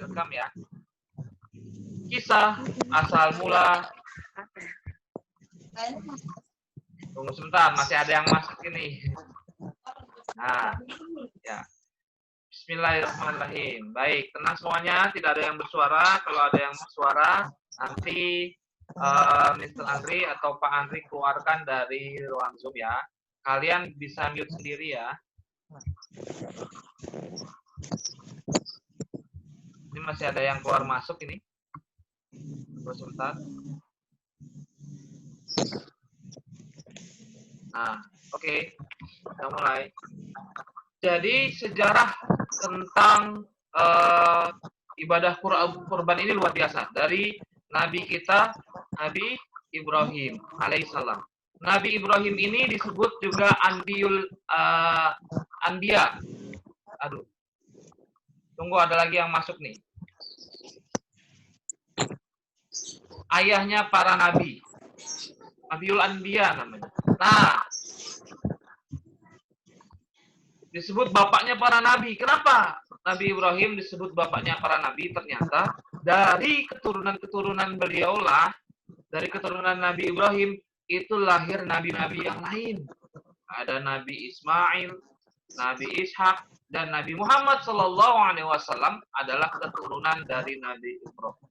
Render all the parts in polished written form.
direkam ya. Kisah asal mula. Tunggu sebentar, masih ada yang masuk ini. Nah, ya. Bismillahirrahmanirrahim. Baik, tenang semuanya, tidak ada yang bersuara. Kalau ada yang bersuara, nanti Mr. Andri atau Pak Andri keluarkan dari ruang Zoom ya. Kalian bisa mute sendiri ya. Ini masih ada yang keluar masuk ini. Tunggu sebentar. Nah, oke. Kita mulai. Jadi sejarah tentang ibadah kurban ini luar biasa. Dari Nabi kita, Nabi Ibrahim alaihissalam. Nabi Ibrahim ini disebut juga Anbiya. Aduh. Tunggu, ada lagi yang masuk nih. Ayahnya para nabi. Nabiul Anbiya namanya. Nah, disebut bapaknya para nabi. Kenapa Nabi Ibrahim disebut bapaknya para nabi? Ternyata dari keturunan-keturunan beliaulah, dari keturunan Nabi Ibrahim, itu lahir nabi-nabi yang lain. Ada Nabi Ismail, Nabi Ishak, dan Nabi Muhammad SAW adalah keturunan dari Nabi Ibrahim.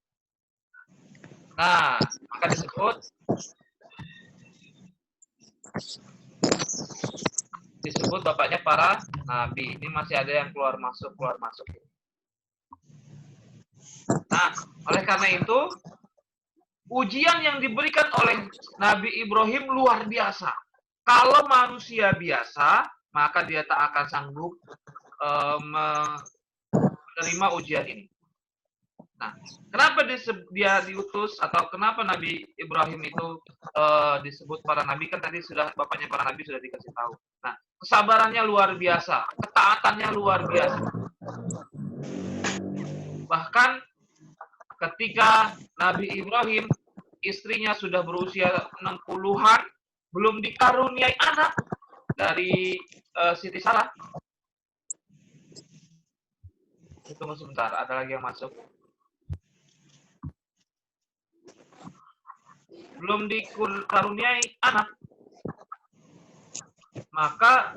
Nah, maka disebut bapaknya para nabi. Ini masih ada yang keluar masuk. Nah, oleh karena itu, ujian yang diberikan oleh Nabi Ibrahim luar biasa. Kalau manusia biasa, maka dia tak akan sanggup menerima ujian ini. Nah, kenapa dia diutus, atau kenapa Nabi Ibrahim itu disebut para nabi? Kan tadi sudah bapaknya para nabi sudah dikasih tahu. Nah, kesabarannya luar biasa, ketaatannya luar biasa. Bahkan ketika Nabi Ibrahim, istrinya sudah berusia 60-an, belum dikaruniai anak dari Siti Sarah. Tunggu sebentar, ada lagi yang masuk. Belum dikaruniai anak, maka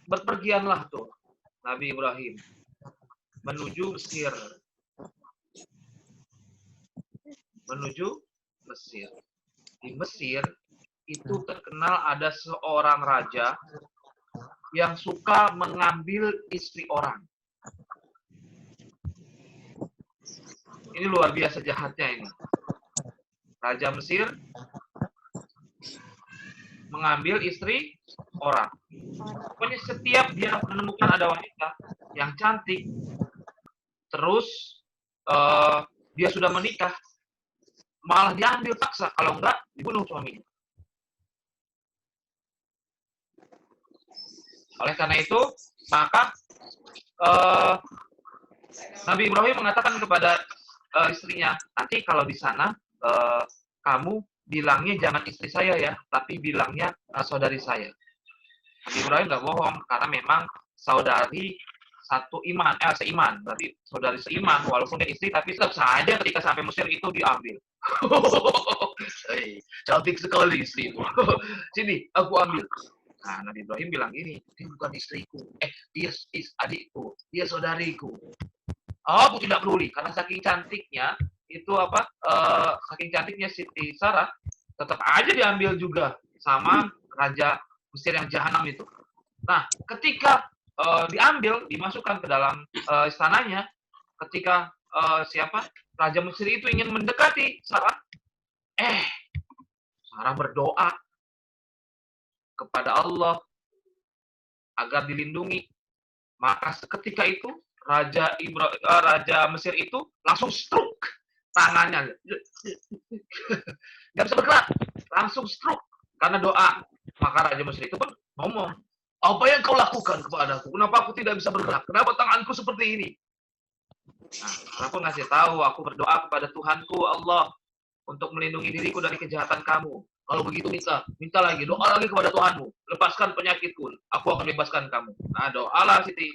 berpergianlah tuh Nabi Ibrahim menuju Mesir. Di Mesir itu terkenal ada seorang raja yang suka mengambil istri orang. Ini luar biasa jahatnya ini. Raja Mesir mengambil istri orang. Pokoknya setiap dia menemukan ada wanita yang cantik, terus dia sudah menikah, malah diambil paksa, kalau enggak dibunuh suaminya. Oleh karena itu, maka Nabi Ibrahim mengatakan kepada istrinya, nanti kalau di sana kamu bilangnya jangan istri saya ya, tapi bilangnya saudari saya. Nabi Ibrahim nggak bohong, karena memang saudari seiman, berarti saudari seiman, walaupun dia istri, tapi tetap saja ketika sampai Mesir itu diambil. Cantik sekali istrimu. Sini, aku ambil. Nah, Nabi Ibrahim bilang gini, dia bukan istriku, dia adikku, dia saudariku. Aku tidak peduli, karena saking cantiknya, saking cantiknya Siti Sarah, tetap aja diambil juga sama Raja Mesir yang jahanam itu. Nah, ketika diambil, dimasukkan ke dalam istananya, ketika Raja Mesir itu ingin mendekati Sarah, Sarah berdoa kepada Allah agar dilindungi. Maka seketika itu Raja Mesir itu langsung stroke tangannya, nggak bisa bergerak, langsung stroke karena doa. Maka Raja Mesir itu pun ngomong, apa yang kau lakukan kepadaku? Kenapa aku tidak bisa bergerak? Kenapa tanganku seperti ini? Nah, aku ngasih tahu, aku berdoa kepada Tuhanku Allah untuk melindungi diriku dari kejahatan kamu. Kalau begitu minta lagi, doa lagi kepada Tuhanmu, lepaskan penyakitku, aku akan bebaskan kamu. Nah, doalah Siti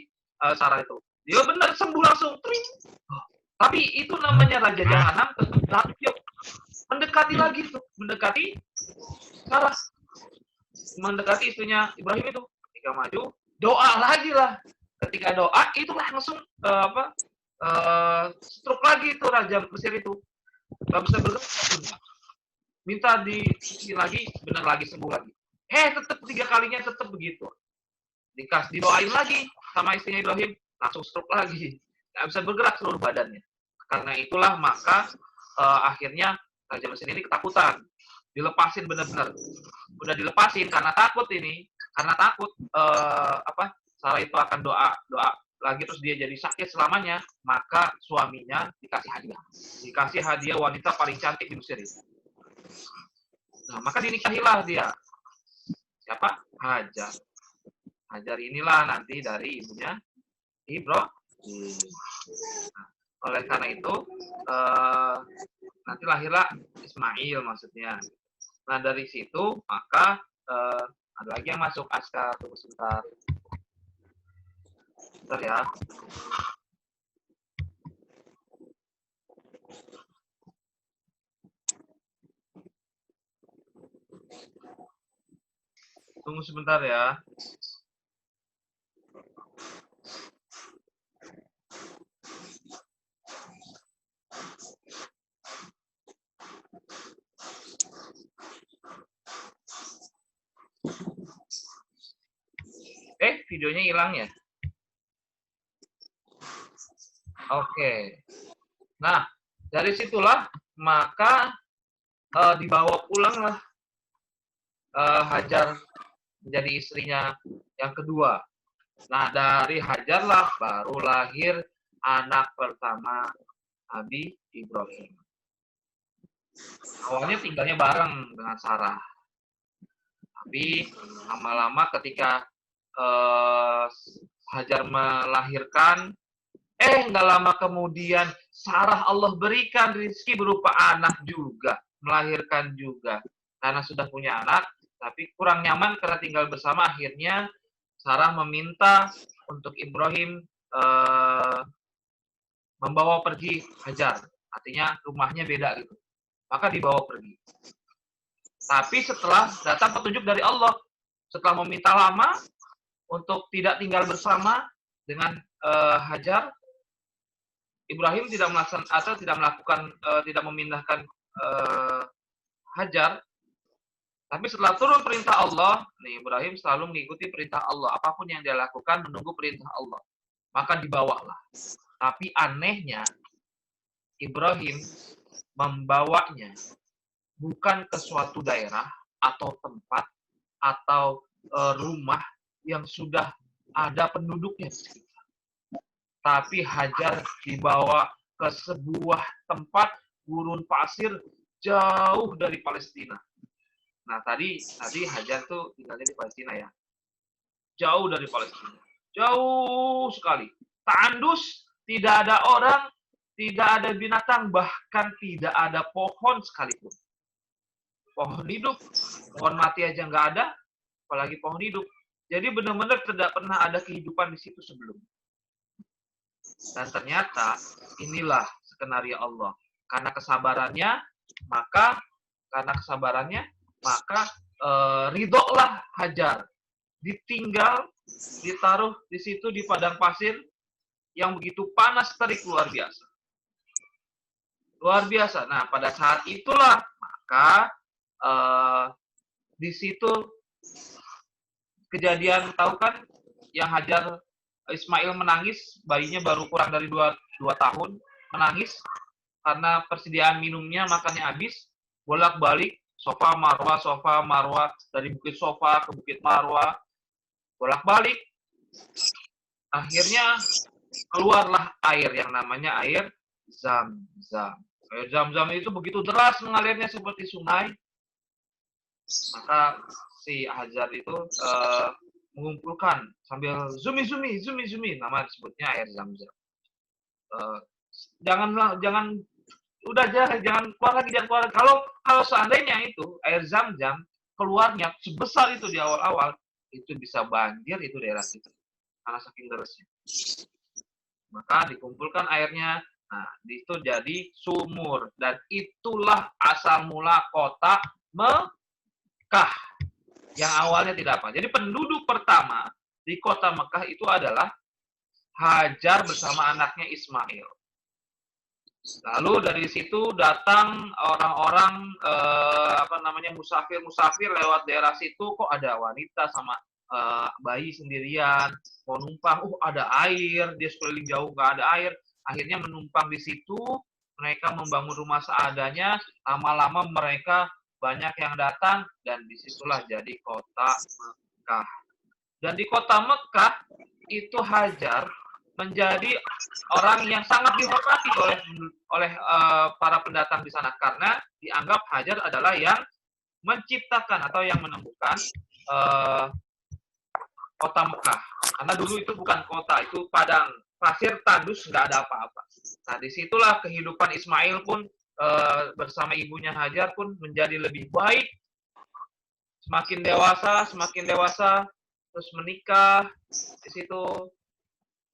Sarah itu. Dia benar sembuh langsung. Tapi itu namanya Raja Jahanam tetap mendekati lagi tuh, mendekati Sarah, mendekati istrinya Ibrahim itu. Ketika maju, doa lagi lah. Ketika doa itu langsung stroke lagi itu Raja Mesir itu. Gak bisa bergerak. Minta lagi, benar lagi sembuh lagi. Tetap 3 kalinya tetap begitu. Didoain lagi sama istrinya Ibrahim, langsung stroke lagi. Gak bisa bergerak seluruh badannya. Karena itulah maka akhirnya Raja Mesir ini ketakutan. Dilepasin benar-benar. Udah dilepasin karena takut ini. Karena takut Sarah itu akan doa lagi terus dia jadi sakit selamanya, maka suaminya dikasih hadiah. Dikasih hadiah wanita paling cantik di Mesir itu. Nah, maka dinikahilah dia. Siapa? Hajar. Hajar inilah nanti dari ibunya Ibrahim. Nah, oleh karena itu nanti lahirlah Ismail maksudnya. Nah dari situ maka ada lagi yang masuk Aska. Tunggu sebentar. Bentar ya. Tunggu sebentar ya. Videonya hilang ya? Oke. Nah, dari situlah maka dibawa pulanglah Hajar menjadi istrinya yang kedua. Nah, dari Hajar lah baru lahir anak pertama Nabi Ibrahim. Awalnya tinggalnya bareng dengan Sarah. Tapi lama-lama ketika Hajar melahirkan, nggak lama kemudian Sarah Allah berikan rezeki berupa anak juga, melahirkan juga. Karena sudah punya anak, tapi kurang nyaman karena tinggal bersama, akhirnya Sarah meminta untuk Ibrahim membawa pergi Hajar. Artinya rumahnya beda gitu. Maka dibawa pergi. Tapi setelah datang petunjuk dari Allah, setelah meminta lama untuk tidak tinggal bersama dengan Hajar, Ibrahim tidak melaksanakan atau tidak memindahkan Hajar. Tapi setelah turun perintah Allah, Ibrahim selalu mengikuti perintah Allah. Apapun yang dia lakukan menunggu perintah Allah. Maka dibawalah. Tapi anehnya Ibrahim membawanya bukan ke suatu daerah atau tempat atau rumah yang sudah ada penduduknya. Tapi Hajar dibawa ke sebuah tempat gurun pasir jauh dari Palestina. Nah, tadi Hajar tuh tinggalnya di Palestina ya. Jauh dari Palestina. Jauh sekali. Tandus, tidak ada orang, tidak ada binatang, bahkan tidak ada pohon sekalipun. Pohon hidup, pohon mati aja nggak ada, apalagi pohon hidup. Jadi benar-benar tidak pernah ada kehidupan di situ sebelumnya. Dan ternyata inilah skenario Allah. Karena kesabarannya, maka ridholah Hajar. Ditinggal, ditaruh di situ di padang pasir yang begitu panas terik luar biasa. Luar biasa. Nah, pada saat itulah maka di situ kejadian, tahu kan yang Hajar Ismail menangis, bayinya baru kurang dari 2 tahun, menangis karena persediaan minumnya, makannya habis, bolak-balik, Sofa Marwah, dari bukit Sofa ke bukit Marwah, bolak-balik. Akhirnya keluarlah air yang namanya air Zam-Zam. Air Zam-Zam itu begitu deras mengalirnya seperti sungai. Maka si Hajar itu mengumpulkan sambil zumi, nama disebutnya air Zam-Zam. Jangan keluar lagi. Kalau seandainya itu air Zam-Zam keluarnya sebesar itu di awal-awal, itu bisa banjir itu daerah situ karena saking derasnya. Maka dikumpulkan airnya. Nah, itu jadi sumur. Dan itulah asal mula kota Mekah. Yang awalnya tidak apa. Jadi penduduk pertama di kota Mekah itu adalah Hajar bersama anaknya Ismail. Lalu dari situ datang orang-orang musafir lewat daerah situ, kok ada wanita sama bayi sendirian mau numpang, ada air, dia sekeliling jauh nggak ada air, akhirnya menumpang di situ, mereka membangun rumah seadanya, lama-lama mereka banyak yang datang dan disitulah jadi kota Mekah. Dan di kota Mekah itu Hajar menjadi orang yang sangat dihormati oleh para pendatang di sana karena dianggap Hajar adalah yang menciptakan atau yang menemukan kota Mekah. Karena dulu itu bukan kota, itu padang pasir tandus, nggak ada apa-apa. Nah, disitulah kehidupan Ismail pun bersama ibunya Hajar pun menjadi lebih baik. Semakin dewasa, terus menikah. Di situ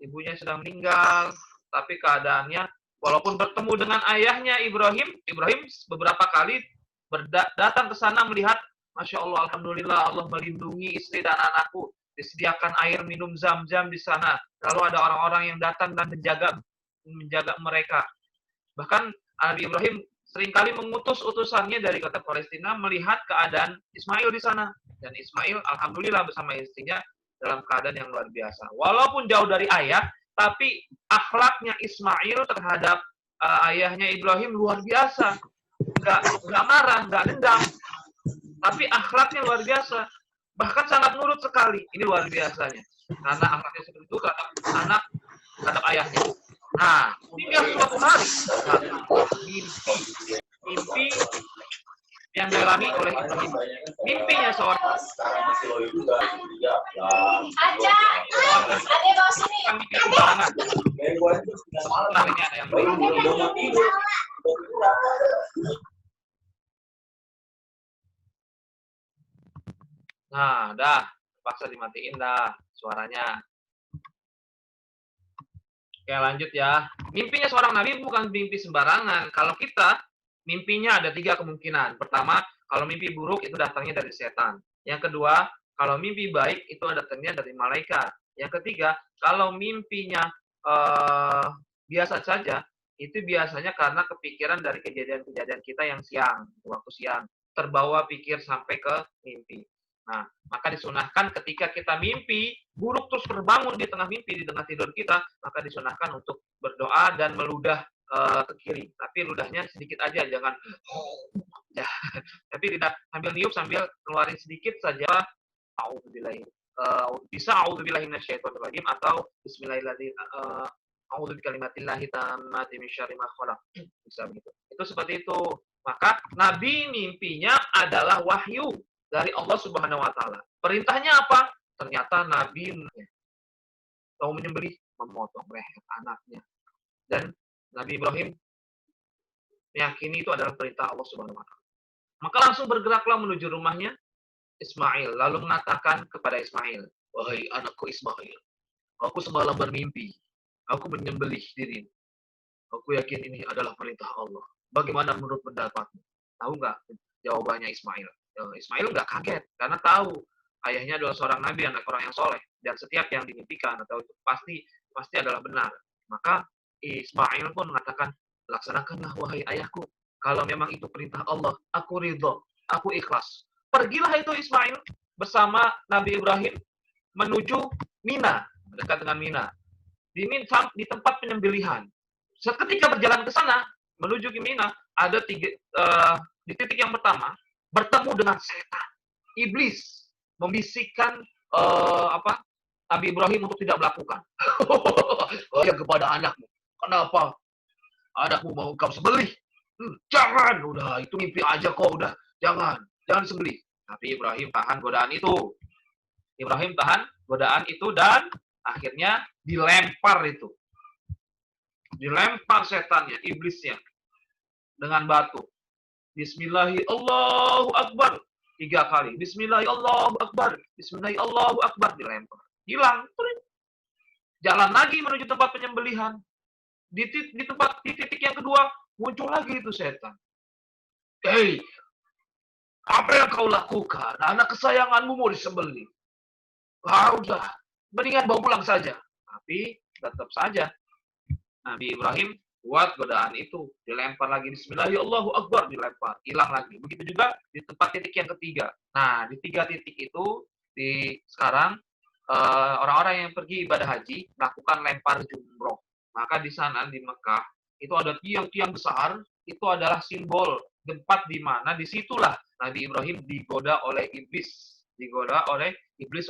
ibunya sudah meninggal, tapi keadaannya walaupun bertemu dengan ayahnya Ibrahim beberapa kali datang ke sana melihat, Masya Allah, Alhamdulillah, Allah melindungi istri dan anakku, disediakan air minum Zam-Zam di sana, lalu ada orang-orang yang datang dan menjaga mereka. Bahkan Nabi Ibrahim seringkali mengutus utusannya dari kota Palestina melihat keadaan Ismail di sana, dan Ismail Alhamdulillah bersama istrinya dalam keadaan yang luar biasa. Walaupun jauh dari ayah, tapi akhlaknya Ismail terhadap ayahnya Ibrahim luar biasa. Nggak marah, nggak dendam. Tapi akhlaknya luar biasa. Bahkan sangat nurut sekali. Ini luar biasanya. Karena akhlaknya seperti itu terhadap ayahnya. Nah, ini suatu hari. Mimpi yang dialami oleh Ibrahim. Mimpinya seorang Nah, dah, paksa dimatiin dah suaranya. Oke, lanjut ya. Mimpinya seorang nabi bukan mimpi sembarangan. Kalau kita, mimpinya ada 3 kemungkinan. Pertama, kalau mimpi buruk itu datangnya dari setan. Yang kedua, kalau mimpi baik itu datangnya dari malaikat. Yang ketiga, kalau mimpinya biasa saja, itu biasanya karena kepikiran dari kejadian-kejadian kita yang siang, waktu siang. Terbawa pikir sampai ke mimpi. Nah, maka disunahkan ketika kita mimpi buruk terus terbangun di tengah mimpi, di tengah tidur kita, maka disunahkan untuk berdoa dan meludah ke kiri. Tapi ludahnya sedikit aja, jangan ya. Tapi tidak sambil niup sambil keluarin sedikit saja. Bisa a'udzubillahi minasyaitonirrajim atau bismillahirrahmanirrahim. A'udzu bikalimatillahi tammati min syarri ma khalaq. Bisa begitu. Itu seperti itu. Maka Nabi mimpinya adalah wahyu dari Allah Subhanahu wa taala. Perintahnya apa? Ternyata Nabi mau menyembelih, memotong leher anaknya. Dan Nabi Ibrahim meyakini itu adalah perintah Allah Subhanahu wa taala. Maka langsung bergeraklah menuju rumahnya Ismail, lalu mengatakan kepada Ismail, "Wahai anakku Ismail, aku semalam bermimpi, aku menyembelih dirimu. Aku yakin ini adalah perintah Allah. Bagaimana menurut pendapatmu?" Tahu nggak jawabannya Ismail? Ismail nggak kaget, karena tahu ayahnya adalah seorang nabi, anak orang yang soleh, dan setiap yang dimimpikan atau itu pasti adalah benar. Maka Ismail pun mengatakan, "Laksanakanlah wahai ayahku. Kalau memang itu perintah Allah, aku ridho, aku ikhlas." Pergilah itu Ismail bersama Nabi Ibrahim menuju Mina, dekat dengan Mina. Di tempat penyembelihan. Seketika berjalan ke sana, menuju ke Mina, ada di titik yang pertama, bertemu dengan setan, iblis, membisikkan Nabi Ibrahim untuk tidak melakukan. Oh ya, kepada anakmu. Kenapa? Anakmu mau kau sembelih? Jangan, udah itu mimpi aja kok, udah jangan sembelih. Tapi Ibrahim tahan godaan itu. Dan akhirnya dilempar itu. Dilempar setannya, iblisnya dengan batu. Bismillahirrahmanirrahim, Allahu Akbar. 3 kali. Bismillahirrahmanirrahim, Allahu Akbar. Bismillahirrahmanirrahim, Allahu Akbar. Dilempar. Hilang. Jalan lagi menuju tempat penyembelihan. Di titik yang kedua, muncul lagi itu setan. Hei, apa yang kau lakukan? Anak kesayanganmu mau disembelih. Udah, mendingan bawa pulang saja. Tapi tetap saja Nabi Ibrahim buat godaan itu, dilempar lagi Bismillahirrahmanirrahim, dilempar, hilang lagi. Begitu juga di tempat titik yang ketiga. Nah, di 3 titik itu sekarang orang-orang yang pergi ibadah haji melakukan lempar jumroh. Maka di sana di Mekah itu ada tiang-tiang besar, itu adalah simbol tempat di mana disitulah Nabi Ibrahim digoda oleh iblis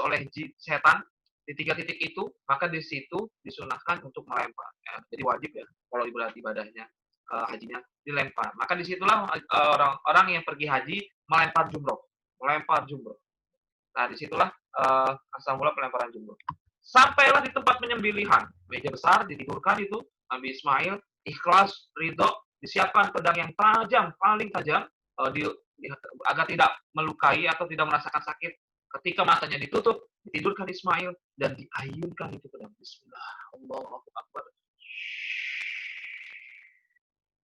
oleh setan di 3 titik itu, maka di situ disunahkan untuk melempar. Ya, jadi wajib ya kalau ibadahnya hajinya dilempar. Maka disitulah orang-orang yang pergi haji melempar jumroh. Nah, disitulah asal mula pelemparan jumroh. Sampailah di tempat penyembelihan, meja besar ditidurkan itu Nabi Ismail, ikhlas, ridho, disiapkan pedang yang tajam, paling tajam, agar tidak melukai atau tidak merasakan sakit. Ketika matanya ditutup, ditidurkan Ismail dan diayunkan itu pedang. Bismillah, Allahu Akbar.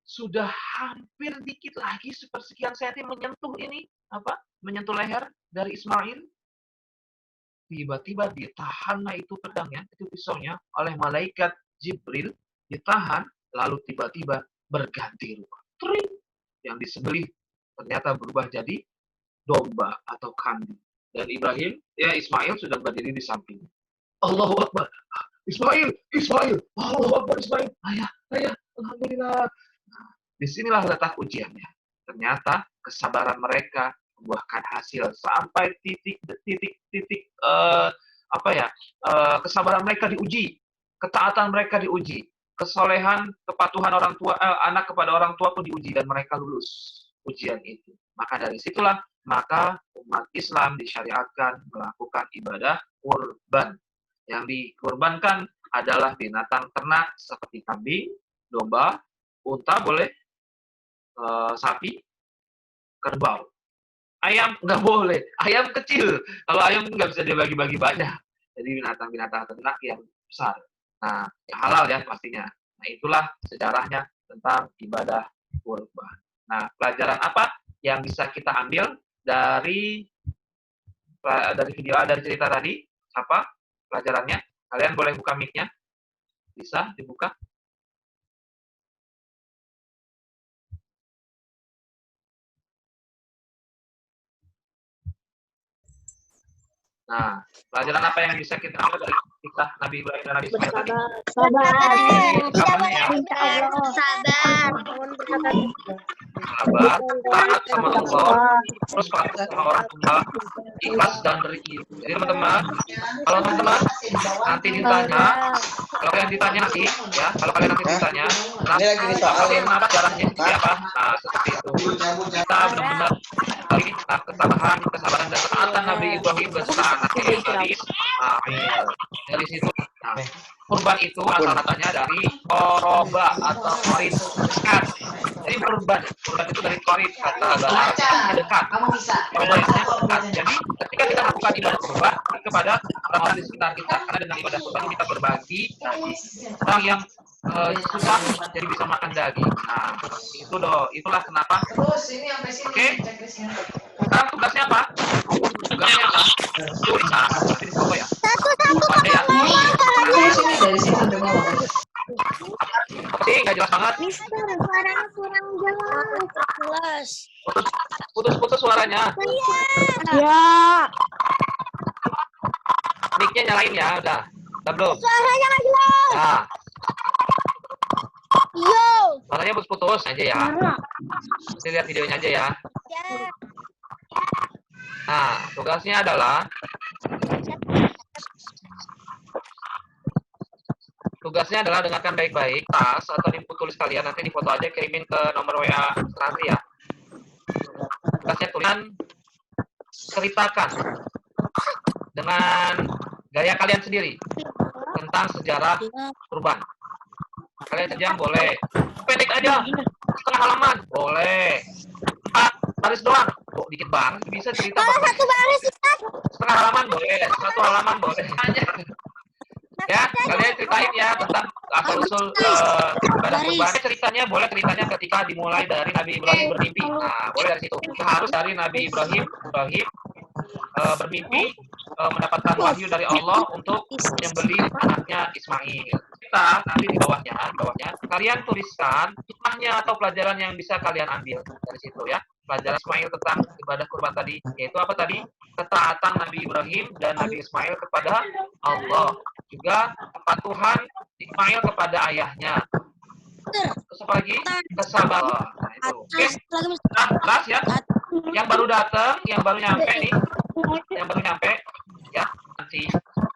Sudah hampir dikit lagi sepersekian senti menyentuh menyentuh leher dari Ismail. Tiba-tiba ditahanlah itu pedangnya, itu pisaunya oleh malaikat Jibril, ditahan, lalu tiba-tiba berganti rupa. Tring! Yang disembelih ternyata berubah jadi domba atau kambing. Dan Ismail sudah berdiri di samping. Allahu Akbar. Ismail. Allahu Akbar Ismail. Ayah, alhamdulillah. Disinilah letak ujiannya. Ternyata kesabaran mereka membuahkan hasil sampai titik kesabaran mereka diuji, ketaatan mereka diuji, kesolehan, kepatuhan anak kepada orang tua pun diuji dan mereka lulus ujian itu. Maka dari situlah umat Islam disyariatkan melakukan ibadah kurban. Yang dikurbankan adalah binatang ternak seperti kambing, domba, unta boleh, sapi, kerbau. Ayam nggak boleh, ayam kecil. Kalau ayam nggak bisa dibagi-bagi banyak. Jadi binatang-binatang ternak yang besar. Nah, yang halal ya pastinya. Nah, itulah sejarahnya tentang ibadah kurban. Nah, pelajaran apa yang bisa kita ambil dari cerita tadi? Apa pelajarannya? Kalian boleh buka mic-nya. Bisa dibuka? Nah, pelajaran apa yang bisa kita ambil dari kisah Nabi Ibrahim dan Nabi Ismail tadi? Sabar, taat sama Allah, terus patuh sama orang tua, ikhlas dan berizin. Jadi teman-teman, kalau teman-teman nanti ditanya, kalau kalian ditanya nanti, ya, kalau kalian nanti ditanya, kenapa jalannya seperti apa? Nah, seperti itu. Kita benar-benar kali ini ketabahan, kesabaran dan ketaatan Nabi Ibrahim besar dari situ. Nah, kurban itu asal katanya dari koroba atau korin dekat. Jadi kurban itu dari korin kata bahasa dekat. Korbannya dekat. Jadi ketika kita lakukan ibadah kurban kepada orang-orang di sekitar kita, karena dengan ibadah kurban kita berbagi orang yang susah jadi bisa makan daging. Nah, itulah kenapa. Oke. Sekarang tugasnya apa? Tugasnya apa? Tulisan. Ini apa ya? Dari sini sampai bawah. Apa sih? Nggak jelas banget. Mister, suaranya kurang jelas. Putus suaranya. Ya. Mic-nya nyalain ya, udah. Udah belum? Suaranya nggak jelas. Nah. Yo. Suaranya putus aja ya. Nanti lihat videonya aja ya. Ya. Nah, tugasnya adalah dengarkan baik-baik tas atau di tulis kalian, nanti di foto aja, kirimin ke nomor WA nanti ya. Tugasnya tulisan, ceritakan dengan gaya kalian sendiri tentang sejarah kurban. Kalian saja boleh pendek aja, setengah halaman boleh, 4 baris doang, dikit banget bisa cerita. Satu baris, setengah halaman boleh, 1 halaman boleh. Ya, kalian ceritain ya tentang asal usul ibadah kurban. Ceritanya ketika dimulai dari Nabi Ibrahim bermimpi. Nah, boleh dari situ. Harus dari Nabi Ibrahim bermimpi mendapatkan wahyu dari Allah untuk menyembelih anaknya Ismail. Kita nanti di bawahnya kalian tuliskan hikmahnya atau pelajaran yang bisa kalian ambil dari situ ya. Pelajaran Ismail tentang ibadah kurban tadi, yaitu apa tadi? Ketaatan Nabi Ibrahim dan Nabi Ismail kepada Allah. Juga kepatuhan Ismail kepada ayahnya. Terus apa lagi? Kesabaran. Nah, itu. Oke. Nah, jelas ya. Yang baru datang, yang baru nyampe nih. Yang baru nyampe ya. Nanti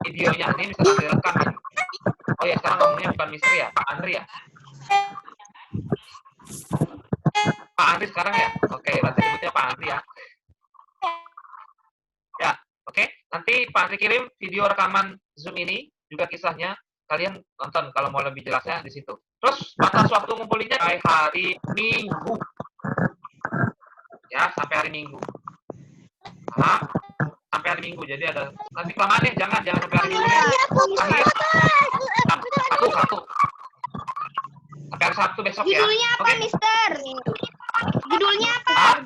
videonya ini bisa direkam ini. Oh ya, sekarang ngomongnya bukan Mister ya, Pak Andri ya. Pak Andri sekarang ya. Oke, berarti sebutnya Pak Andri ya. Ya, oke. Nanti Pak Andri kirim video rekaman Zoom ini juga kisahnya. Kalian nonton kalau mau lebih jelasnya di situ. Terus batas waktu ngumpulinnya hari Minggu. Ya, sampai hari Minggu. Nah, sampai hari Minggu. Jadi ada nanti kelamaan ya, jangan sampai hari Minggu. Akhir satu. Sampai hari Sabtu besok ya. Judulnya apa, Mister? Judulnya apa?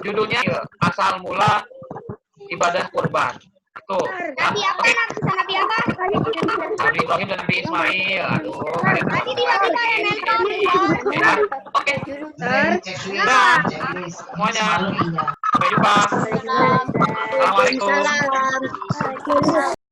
Judulnya asal mula ibadah kurban. Itu. Nabi apa? Nabi apa? Nabi Ibrahim dan Nabi Ismail. Aduh, Tadi diwakilkan ya. Oke. Dah. Semuanya. Sampai jumpa. Assalamualaikum.